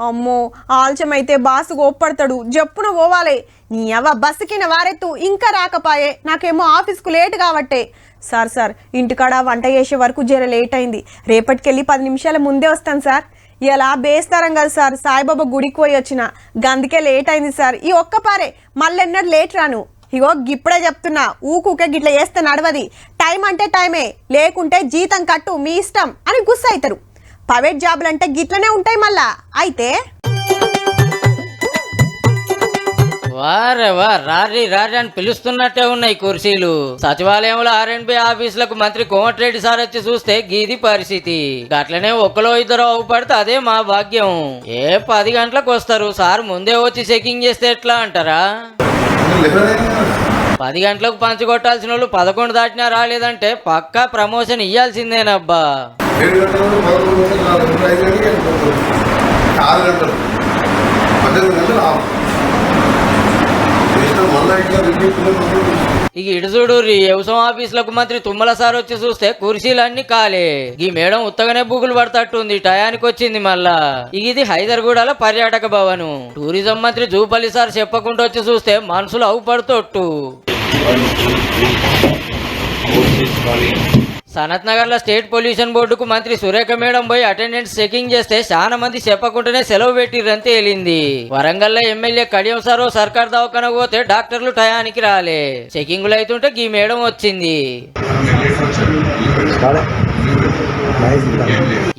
అమ్మో ఆల్చమైతే బాసు గోప్పడతాడు, జప్పున పోవాలి. నీ అవ్వ బస్సుకిన వారెత్తు ఇంకా రాకపాయే, నాకేమో ఆఫీస్కు లేట్ కాబట్టే. సార్ ఇంటికాడ వంట చేసే వరకు జర లేట్ అయింది, రేపటికెళ్ళి 10 నిమిషాల ముందే వస్తాను సార్. ఇలా బేస్తారం కదా సార్, సాయిబాబా గుడికి పోయి వచ్చిన, గందుకే లేట్ అయింది సార్. ఈ ఒక్క పారే మళ్ళెన్నడు లేట్ రాను. ఇగో గిప్పుడే చెప్తున్నా, ఊకూకే గిట్ల చేస్తే నడవది. టైం అంటే టైమే, లేకుంటే జీతం కట్టు మీ ఇష్టం అని గుస్స అవుతారు. ప్రైవేట్ జాబులు అంటే గిట్లనే ఉంటాయి మళ్ళా. అయితే వారే వా రారి రారి అని పిలుస్తున్నట్టే ఉన్నాయి కుర్చీలు. సచివాలయంలో ఆర్ఎండ్బి ఆఫీసులకు మంత్రి కోమటిరెడ్డి సార్ వచ్చి చూస్తే గీది పరిస్థితి. అట్లనే ఒక్కలో ఇద్దరు అవుపడితే అదే మా భాగ్యం. 10 గంటలకు వస్తారు సార్, ముందే వచ్చి చెకింగ్ చేస్తే ఎట్లా అంటారా? 10 గంటలకు పంచి కొట్టాల్సిన వాళ్ళు 11 దాటినా రాలేదంటే పక్కా ప్రమోషన్ ఇయ్యాల్సిందేనబ్బా. 7 గంటలు 11 గంటలు 6 గంటలు 18 గంటలు ఇక ఇటు చూడు వ్యవసాయ ఆఫీసులకు మంత్రి తుమ్మల సార్ వచ్చి చూస్తే కుర్చీలన్నీ కాలే. ఈ మేడం ఉత్తగానే బుగులు పడతట్టుంది, టయానికి వచ్చింది మళ్ళా. ఇది హైదర్గూడలో పర్యాటక భవను. టూరిజం మంత్రి జూపల్లి సార్ చెప్పకుండా వచ్చి చూస్తే మనుషులు అవుపడుతొట్టు. సనత్ నగర్ లో స్టేట్ పొల్యూషన్ బోర్డుకు మంత్రి సురేఖ మేడం పోయి అటెండెన్స్ చెకింగ్ చేస్తే చాలా మంది చెప్పకుండానే సెలవు పెట్టిర్రంతే తేలింది. వరంగల్ లో ఎమ్మెల్యే కడియం సార్ సర్కార్ దవాఖానకు పోతే డాక్టర్లు టయానికి రాలే. చెకింగ్లు అవుతుంటే ఈ మేడం వచ్చింది.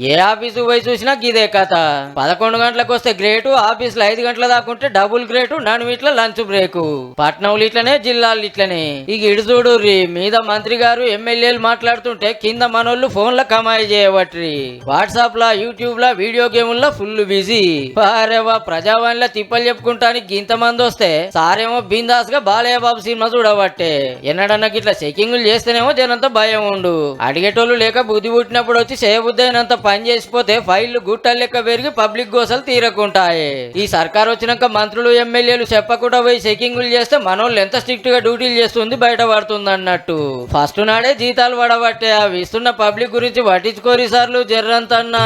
ఏ ఆఫీసు పోయి చూసినా గిదే కథ. 11 గంటలకు వస్తే గ్రేటు, ఆఫీసులో 5 గంటల దాకుంటే డబుల్ గ్రేటు, నడుమిట్ల లంచ్ బ్రేకు. పట్నంలు ఇట్లనే, జిల్లాలు ఇట్లనే. ఇక ఇడు చూడు మీద మంత్రి గారు ఎమ్మెల్యేలు మాట్లాడుతుంటే కింద మనోళ్ళు ఫోన్ల కమాయి చేయబట్టి వాట్సాప్ లా, యూట్యూబ్ లా, వీడియో గేముల్లో ఫుల్ బిజీ. వారేవా ప్రజావాణిలో తిప్పలు చెప్పుకుంటానికి ఇంతమంది వస్తే సారేమో బిందాస్ గా బాలయ్య బాబు సినిమా చూడబట్టే. ఎన్నడన్నా ఇట్లా చెకింగ్లు చేస్తేనేమో జనంతా భయం ఉండు. అడిగేటోళ్ళు లేక బుద్ధి పుట్టినప్పుడు వచ్చి చేయబుద్ధి అయినంత పని చేసిపోతే ఫైళ్లు గుట్టలు లెక్క పెరిగి పబ్లిక్ గోసలు తీరకుంటాయి. ఈ సర్కార్ వచ్చినాక మంత్రులు ఎమ్మెల్యేలు చెప్పకుండా పోయి చెకింగ్లు చేస్తే మనోళ్ళు ఎంత స్ట్రిక్ట్ గా డ్యూటీలు చేస్తుంది బయట పడుతుంది అన్నట్టు. ఫస్ట్ నాడే జీతాలు పడబట్టే అవి ఇస్తున్న పబ్లిక్ గురించి పట్టించుకోరి సార్లు జర్రంతన్నా.